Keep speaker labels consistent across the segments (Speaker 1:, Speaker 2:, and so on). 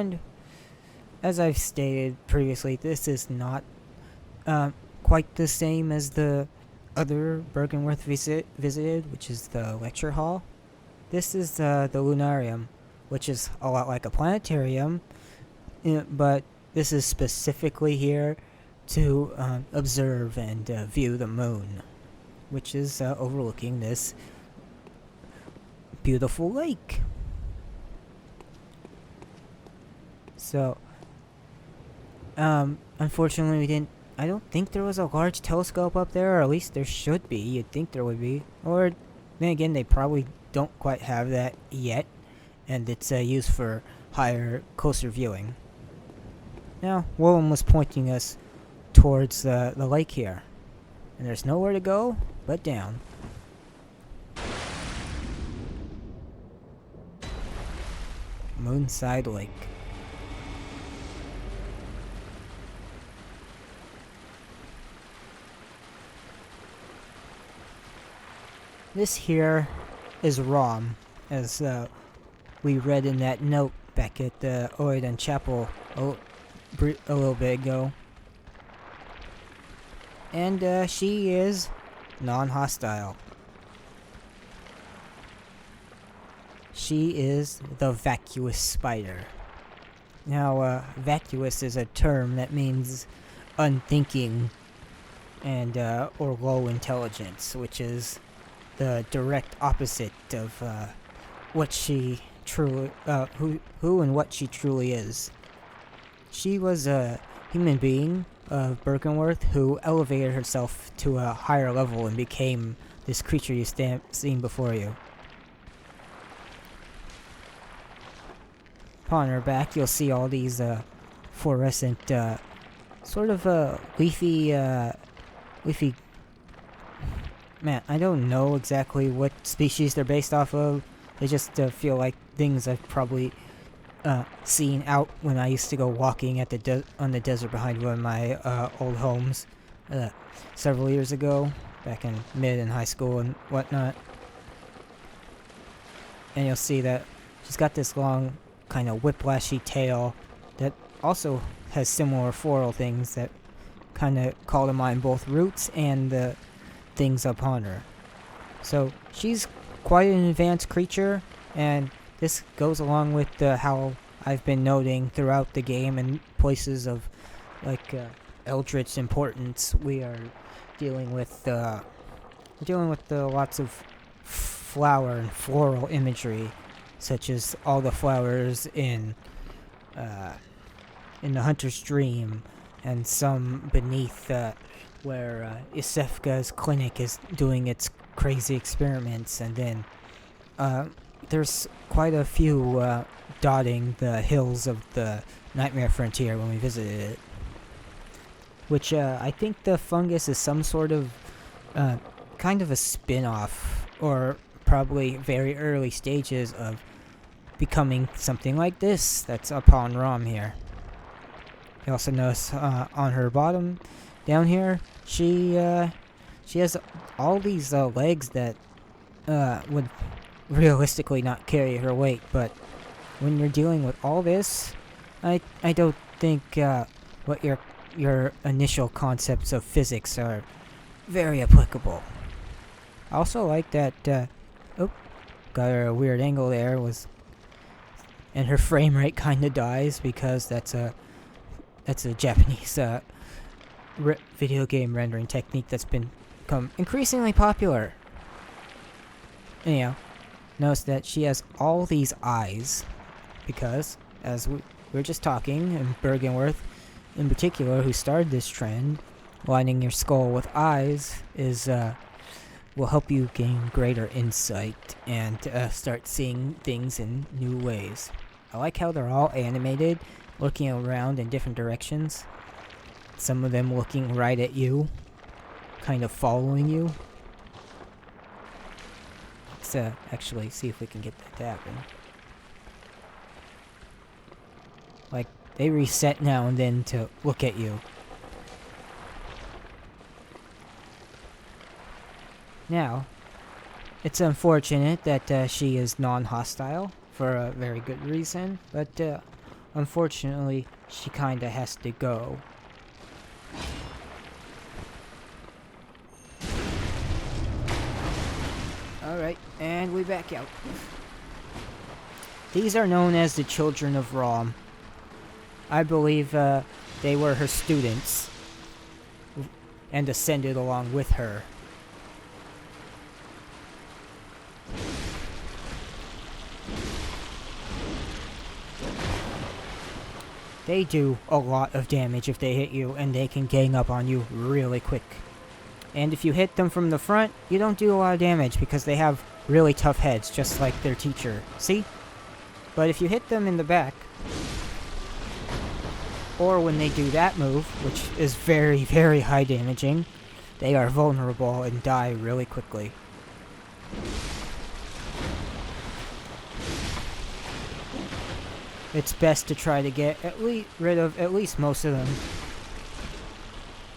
Speaker 1: And as I've stated previously, this is not quite the same as the other Bergenworth visited, which is the lecture hall. This is the lunarium, which is a lot like a planetarium, but this is specifically here to observe and view the moon, which is overlooking this beautiful lake. So, unfortunately, I don't think there was a large telescope up there, or at least there should be. You'd think there would be. Or, then again, they probably don't quite have that yet, and it's used for higher, closer viewing. Now, Willem was pointing us towards the lake here, and there's nowhere to go but down. Moonside Lake. This here is Rom, as we read in that note back at the Oregon Chapel a little bit ago. And she is non-hostile. She is the vacuous spider. Now, vacuous is a term that means unthinking and or low intelligence, which is the direct opposite of what she truly, who and what she truly is. She was a human being of Bergenworth who elevated herself to a higher level and became this creature you seen before you. Upon her back, you'll see all these fluorescent, sort of leafy. Man, I don't know exactly what species they're based off of. They just feel like things I've probably seen out when I used to go walking at on the desert behind one of my old homes several years ago, back in mid and high school and whatnot. And you'll see that she's got this long, kind of whiplashy tail that also has similar floral things that kind of call to mind both roots and the things upon her. So she's quite an advanced creature, and this goes along with how I've been noting throughout the game in places of like eldritch importance. We are dealing with lots of flower and floral imagery, such as all the flowers in the Hunter's Dream, and some beneath where Isefka's clinic is doing its crazy experiments, and then there's quite a few dotting the hills of the Nightmare Frontier when we visited it. Which I think the fungus is some sort of kind of a spin-off, or probably very early stages of becoming something like this that's upon Rom here. You also notice on her bottom down here, she has all these legs that would realistically not carry her weight, but when you're dealing with all this, I don't think what your initial concepts of physics are very applicable. I also like that got her a weird angle there, and her frame rate kind of dies because that's a Japanese video game rendering technique that's become increasingly popular. Anyhow, notice that she has all these eyes because, as we were just talking, and Bergenworth in particular, who started this trend, lining your skull with eyes will help you gain greater insight and start seeing things in new ways. I like how they're all animated, looking around in different directions. Some of them looking right at you, kind of following you. Let's actually see if we can get that to happen. Like, they reset now and then to look at you. Now, it's unfortunate that she is non-hostile for a very good reason, but unfortunately, she kinda has to go. Alright, and we back out. These are known as the Children of Rom. I believe they were her students and ascended along with her. They do a lot of damage if they hit you, and they can gang up on you really quick. And if you hit them from the front, you don't do a lot of damage because they have really tough heads, just like their teacher. See? But if you hit them in the back, or when they do that move, which is very, very high damaging, they are vulnerable and die really quickly. It's best to try to get rid of at least most of them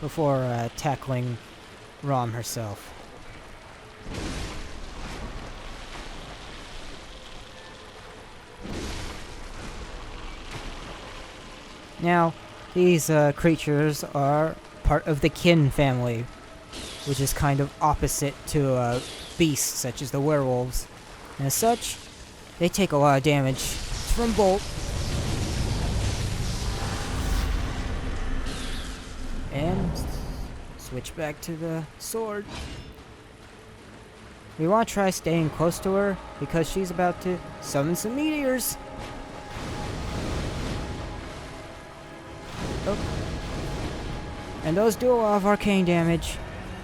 Speaker 1: before tackling Rom herself. Now, these creatures are part of the kin family, which is kind of opposite to beasts such as the werewolves. And as such, they take a lot of damage from bolt. And switch back to the sword. We want to try staying close to her because she's about to summon some meteors. Oh. And those do a lot of arcane damage,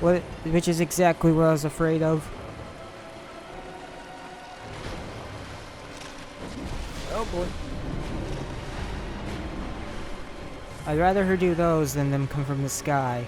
Speaker 1: which is exactly what I was afraid of. Oh boy. I'd rather her do those than them come from the sky.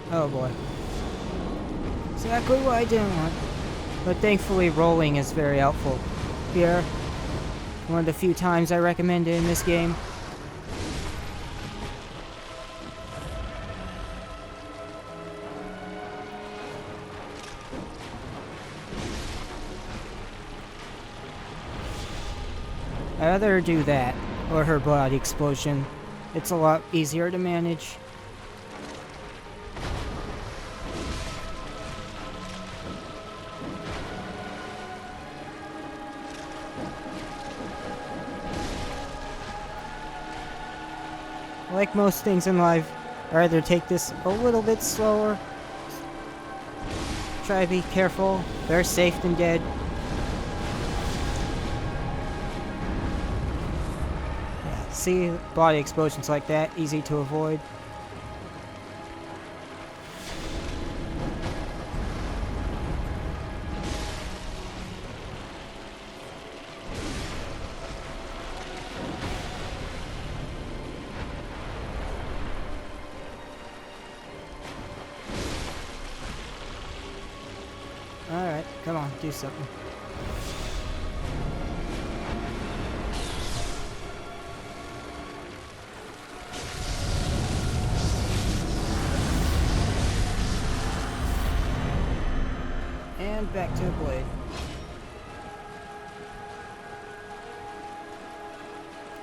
Speaker 1: Oh boy. Exactly what I didn't want. But thankfully rolling is very helpful. Here, one of the few times I recommend it in this game. I'd rather do that, or her blood explosion. It's a lot easier to manage. Like most things in life, I either take this a little bit slower, try to be careful, better safe than dead. Yeah, see, body explosions like that, easy to avoid. Alright, come on, do something. And back to the blade.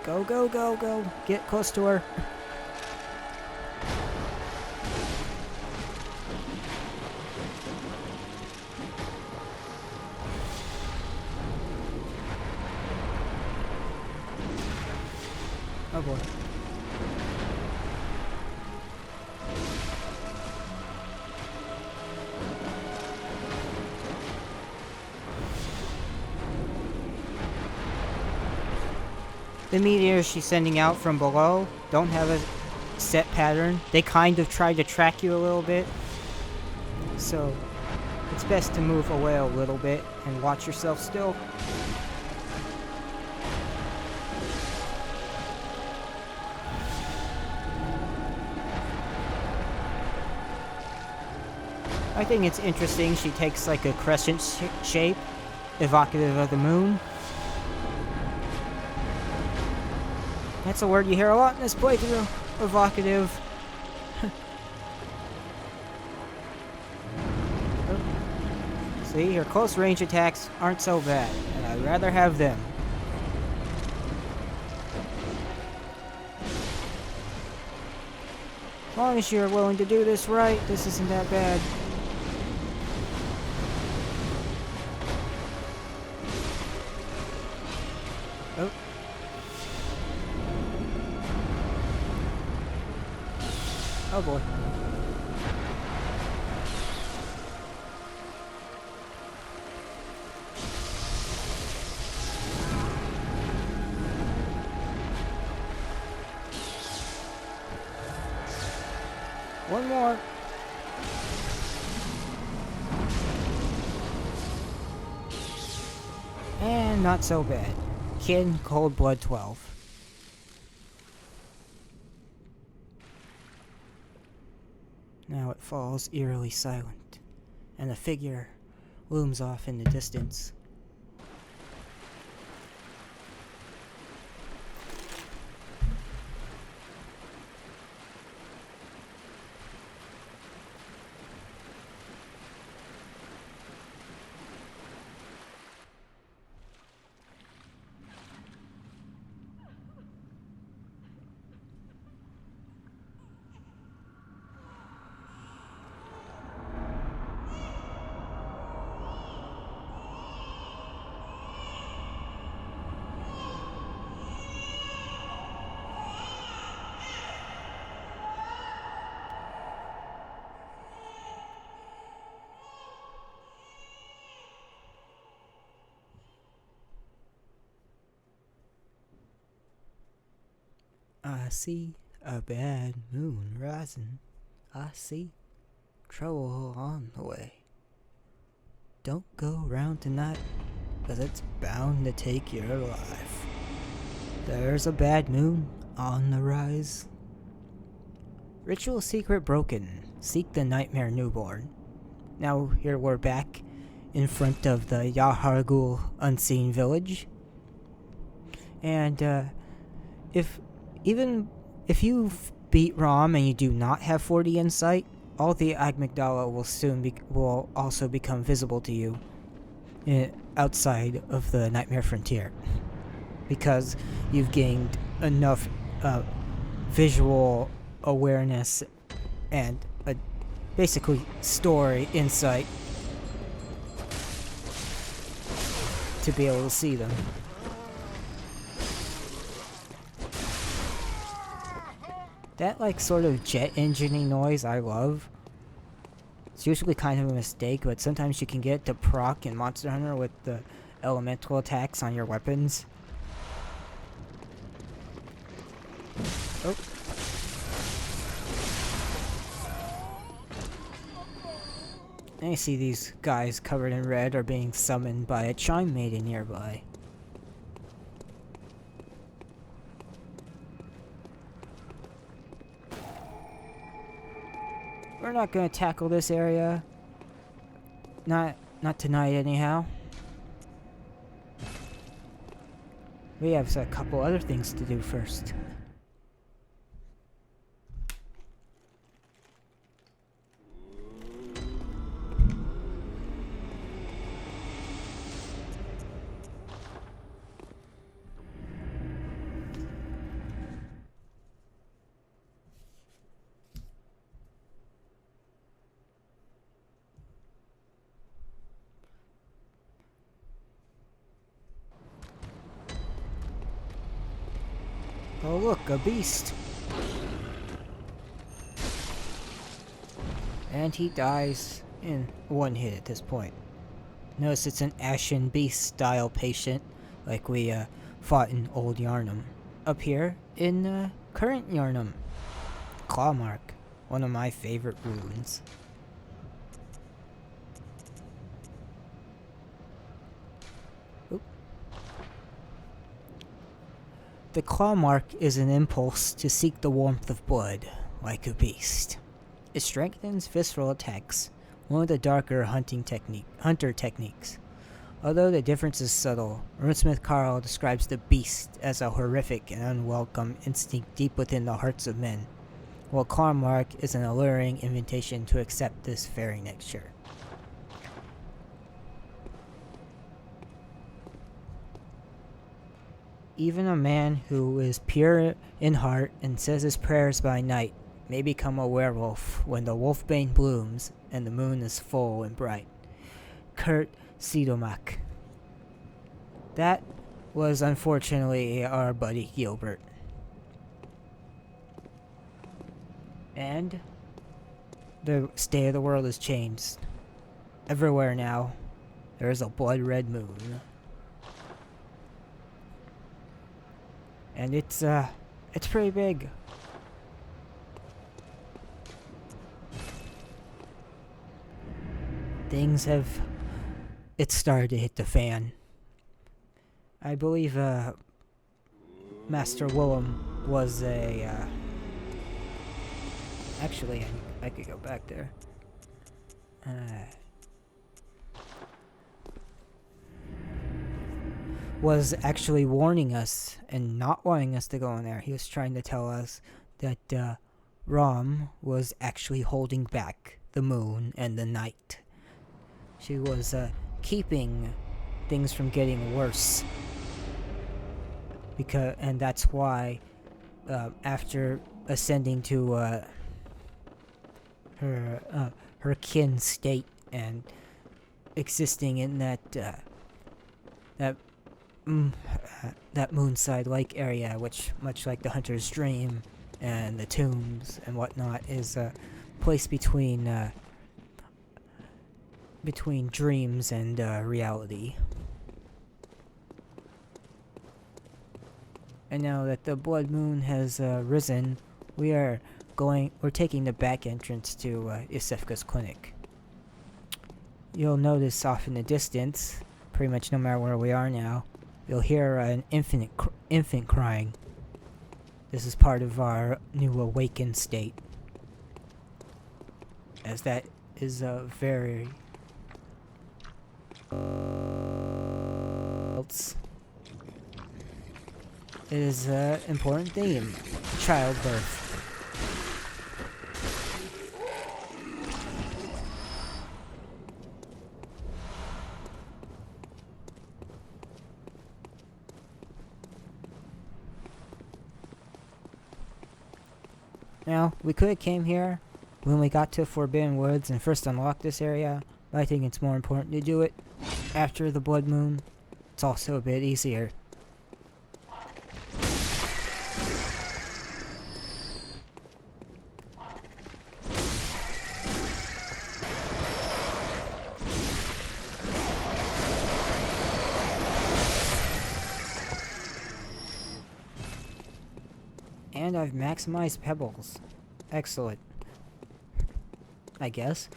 Speaker 1: Go, go, go, go. Get close to her. Oh boy. The meteors she's sending out from below don't have a set pattern. They kind of try to track you a little bit. So it's best to move away a little bit and watch yourself still. I think it's interesting she takes like a crescent shape, evocative of the moon. That's a word you hear a lot in this playthrough. Evocative. See, her close range attacks aren't so bad, and I'd rather have them. As long as you're willing to do this right, this isn't that bad. Oh. Oh boy. One more. And not so bad. Kin Cold Blood 12. Now it falls eerily silent, and a figure looms off in the distance. I see a bad moon rising. I see trouble on the way. Don't go round tonight, 'cause it's bound to take your life. There's a bad moon on the rise. Ritual secret broken. Seek the nightmare newborn. Now here we're back in front of the Yahar'gul unseen village. And if you beat Rom and you do not have 40 insight, all the amygdala will also become visible to you outside of the Nightmare Frontier, because you've gained enough visual awareness and basically story insight to be able to see them. That like sort of jet engine-y noise I love. It's usually kind of a mistake, but sometimes you can get to proc in Monster Hunter with the elemental attacks on your weapons. Oh. And you see these guys covered in red are being summoned by a chime maiden nearby. We're not gonna tackle this area. Not tonight anyhow. We have a couple other things to do first. Oh look, a beast. And he dies in one hit at this point. Notice it's an Ashen Beast style patient, like we fought in Old Yarnum. Up here in current Yarnum. Claw Mark, one of my favorite runes. The claw mark is an impulse to seek the warmth of blood, like a beast. It strengthens visceral attacks one of the darker hunter techniques. Although the difference is subtle, Runesmith Carl describes the beast as a horrific and unwelcome instinct deep within the hearts of men, while Karmark is an alluring invitation to accept this very nature. Even a man who is pure in heart and says his prayers by night may become a werewolf when the wolfbane blooms and the moon is full and bright. Kurt Siedomak. That was unfortunately our buddy Gilbert. And the state of the world has changed. Everywhere now, there is a blood red moon. And it's pretty big. It's started to hit the fan. I believe, Master Willem was actually, I could go back there. Was actually warning us and not wanting us to go in there. He was trying to tell us that Rom was actually holding back the moon and the night. She was keeping things from getting worse. And that's why after ascending to her kin state and existing in that Moonside Lake area, which, much like the Hunter's Dream and the tombs and whatnot, is a place between dreams and reality. And now that the blood moon has risen, we're taking the back entrance to Isefka's clinic. You'll notice off in the distance, pretty much no matter where we are now, you'll hear an infant crying. This is part of our new awakened state, as that is a very it is an important theme: childbirth. Now, we could have came here when we got to Forbidden Woods and first unlocked this area, but I think it's more important to do it after the blood moon. It's also a bit easier. And I've maximized pebbles. Excellent. I guess.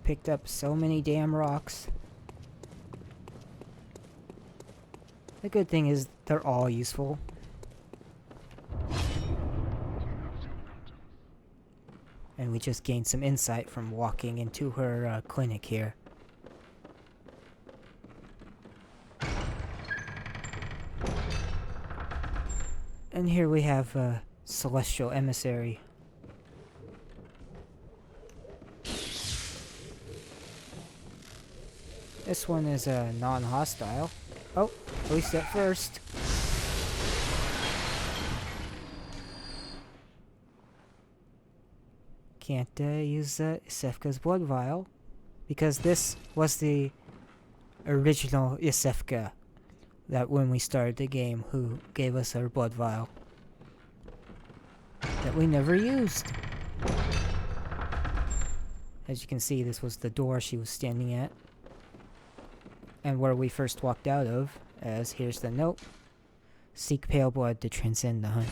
Speaker 1: Picked up so many damn rocks. The good thing is they're all useful. And we just gained some insight from walking into her clinic here. And here we have a celestial emissary. This one is non-hostile. Oh, at least at first. Can't use Isefka's blood vial, because this was the original Isefka that when we started the game, who gave us our blood vial that we never used. As you can see, this was the door she was standing at, and where we first walked out of, as here's the note: seek pale blood to transcend the hunt.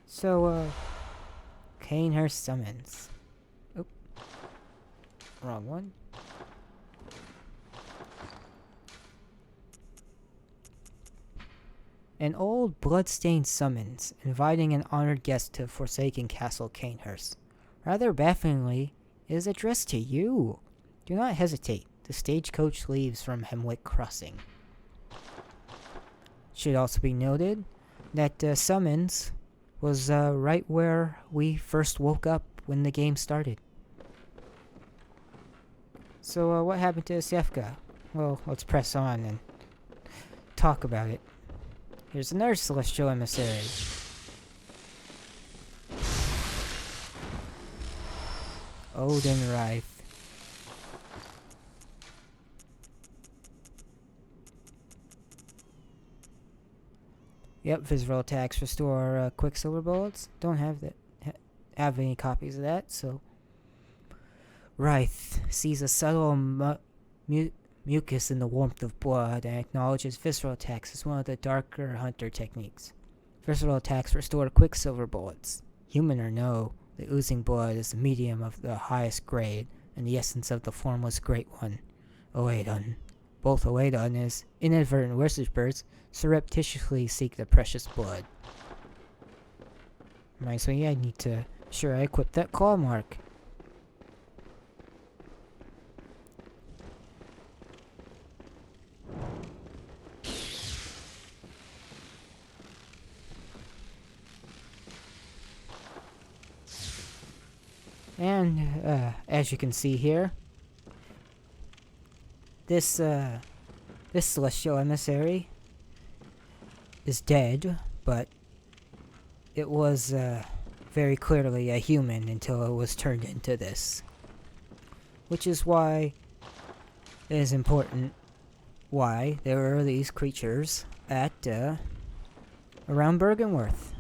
Speaker 1: So, Kanehurst summons. Oop. Wrong one. An old blood-stained summons, inviting an honored guest to Forsaken Castle Canehurst. Rather bafflingly, it is addressed to you. Do not hesitate. The stagecoach leaves from Hemwick Crossing. Should also be noted that summons was right where we first woke up when the game started. So what happened to Sefka? Well, let's press on and talk about it. Here's another celestial emissary. Odenreith. Yep, physical attacks restore quicksilver bullets. Don't have any copies of that, so Wraith sees a subtle mucus in the warmth of blood and acknowledges visceral attacks as one of the darker hunter techniques. Visceral attacks restore quicksilver bullets. Human or no, the oozing blood is the medium of the highest grade and the essence of the formless great one, Oedon. Both Oedon is inadvertent worshippers surreptitiously seek the precious blood. Reminds me, I need to sure I equip that claw mark. And as you can see here, this celestial emissary is dead, but it was very clearly a human until it was turned into this. Which is why it is important why there are these creatures at around Bergenworth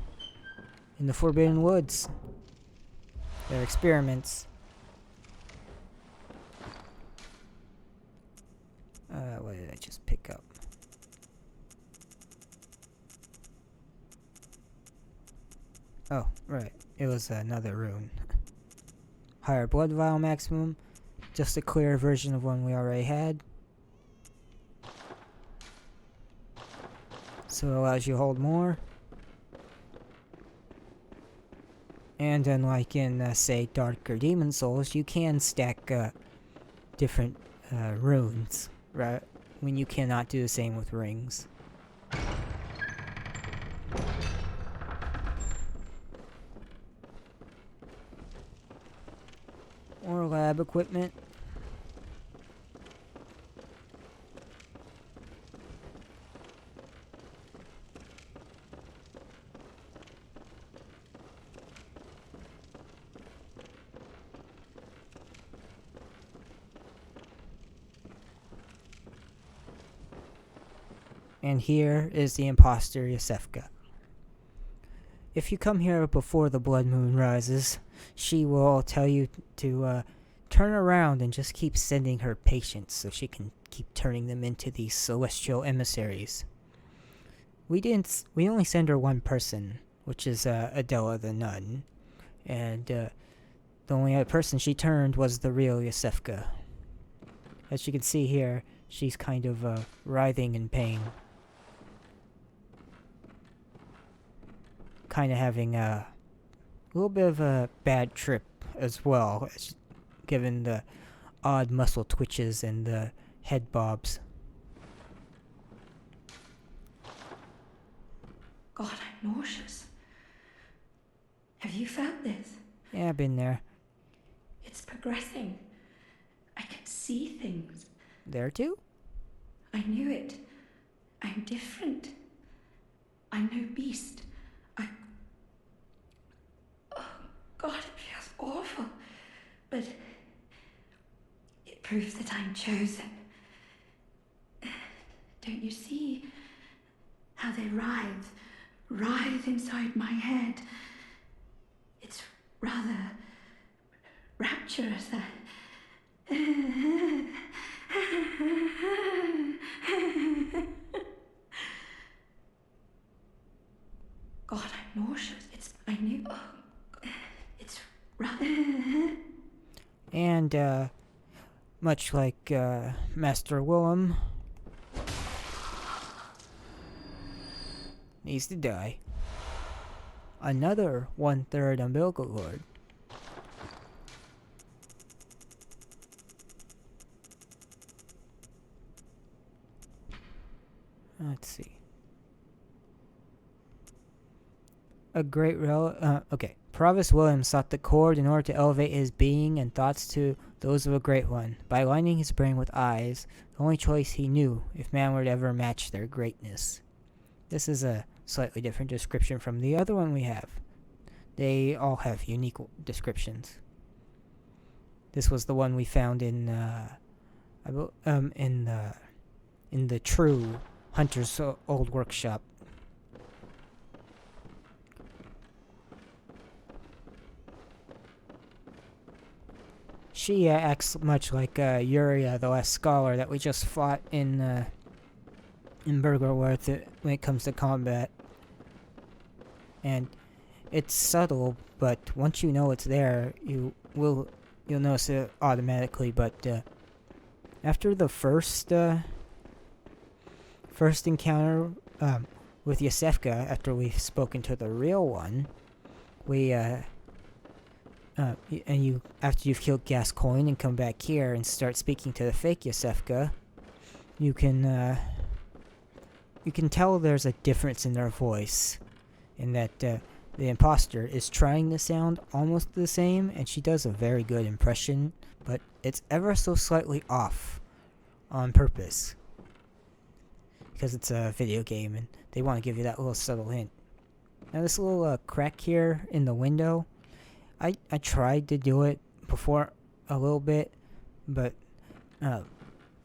Speaker 1: in the Forbidden Woods. They're experiments. What did I just pick up? Oh, right. It was another rune. Higher blood vial maximum. Just a clearer version of one we already had. So it allows you to hold more. And unlike in, say, Dark or Demon Souls, you can stack different runes, right? When you cannot do the same with rings. Or lab equipment. And here is the imposter Yosefka. If you come here before the blood moon rises, she will tell you to turn around and just keep sending her patients so she can keep turning them into these celestial emissaries. We only send her one person, which is Adela the nun. And the only other person she turned was the real Yosefka. As you can see here, she's kind of writhing in pain. Kind of having a little bit of a bad trip as well, given the odd muscle twitches and the head bobs.
Speaker 2: God, I'm nauseous. Have you felt this?
Speaker 1: Yeah, I've been there.
Speaker 2: It's progressing. I can see things.
Speaker 1: There too?
Speaker 2: I knew it. I'm different. I'm no beast. Oh, God, it feels awful. But it proves that I'm chosen. Don't you see how they writhe inside my head? It's rather rapturous. God, I'm nauseous. It's rather...
Speaker 1: And, much like, Master Willem, needs to die. Another 1/3 umbilical cord. Let's see. Okay. Provost Williams sought the cord in order to elevate his being and thoughts to those of a great one, by lining his brain with eyes, the only choice he knew if man would ever match their greatness. This is a slightly different description from the other one we have. They all have unique descriptions. This was the one we found in the true Hunter's old workshop. She acts much like Yuria, the last scholar that we just fought in Burgerworth when it comes to combat. And it's subtle, but once you know it's there, you'll notice it automatically. But after the first encounter with Yosefka, after we've spoken to the real one, we after you've killed Gascoigne and come back here and start speaking to the fake Yosefka, you can tell there's a difference in their voice, in that the imposter is trying to sound almost the same, and she does a very good impression, but it's ever so slightly off on purpose, because it's a video game and they want to give you that little subtle hint. Now this little crack here in the window, I tried to do it before a little bit, but it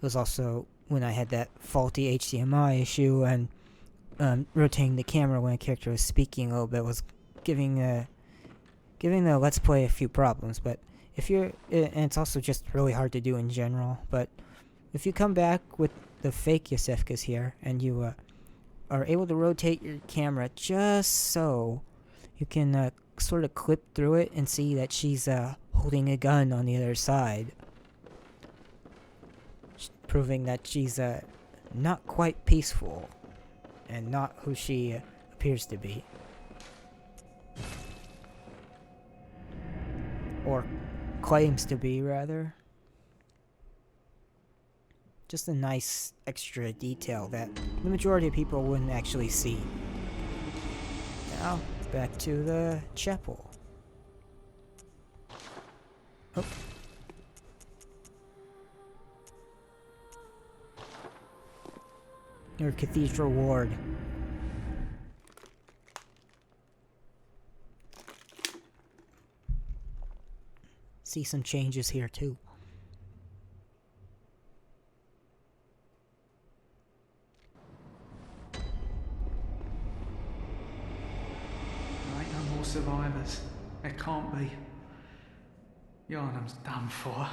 Speaker 1: was also when I had that faulty HDMI issue, and rotating the camera when a character was speaking a little bit was giving the Let's Play a few problems. But if you're, and it's also just really hard to do in general, but if you come back with the fake Yosefkas here, and you are able to rotate your camera just so you can sort of clip through it and see that she's holding a gun on the other side, proving that she's not quite peaceful and not who she appears to be, or claims to be, rather. Just a nice extra detail that the majority of people wouldn't actually see. Now, back to the chapel. Oh. Your cathedral ward. See some changes here too.
Speaker 3: Survivors. There can't be. Yarnum's done for.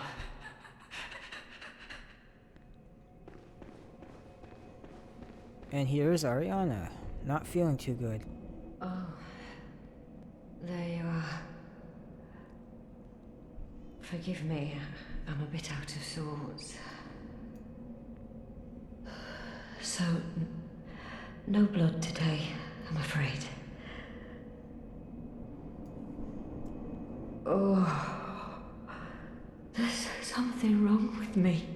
Speaker 1: And here's Ariana, not feeling too good.
Speaker 2: Oh, there you are. Forgive me, I'm a bit out of sorts. So, no blood today, I'm afraid. Oh, there's something wrong with me.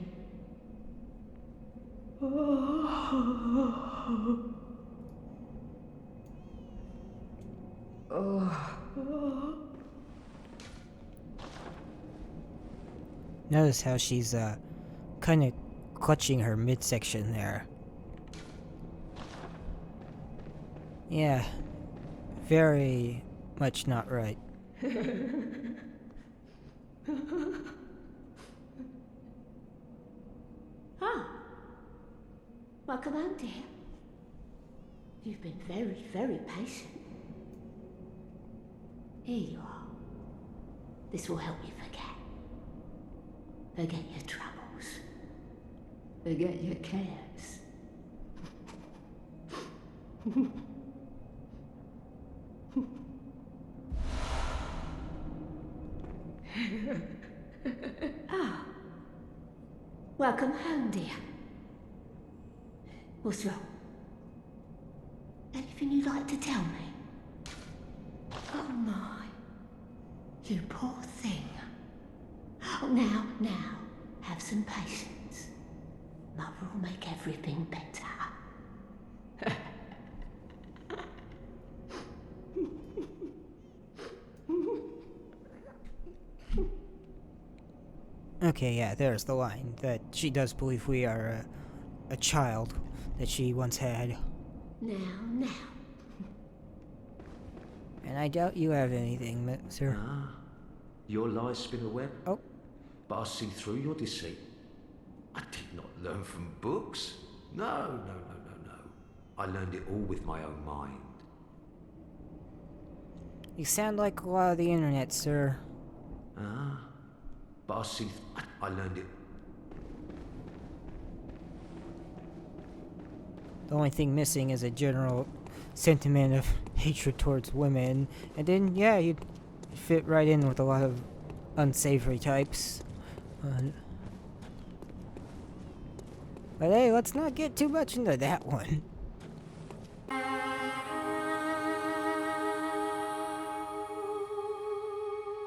Speaker 1: Notice how she's kind of clutching her midsection there. Yeah, very much not right.
Speaker 4: Ah, welcome home, dear. You've been very, very patient. Here you are. This will help you forget. Forget your troubles. Forget your cares. Ah, welcome home, dear. What's wrong? Anything you'd like to tell me? Oh my. You poor thing. Oh, now, have some patience. Mother will make everything better.
Speaker 1: Okay, yeah, there's the line that she does believe we are a child that she once had.
Speaker 4: Now.
Speaker 1: And I doubt you have anything, sir.
Speaker 5: Ah, your lies spin a web,
Speaker 1: Oh,
Speaker 5: but I see through your deceit. I did not learn from books. No. I learned it all with my own mind.
Speaker 1: you sound like a lot of the internet, sir.
Speaker 5: Ah, but I learned it.
Speaker 1: The only thing missing is a general sentiment of hatred towards women, and then, yeah, you'd fit right in with a lot of unsavory types. But hey, let's not get too much into that one.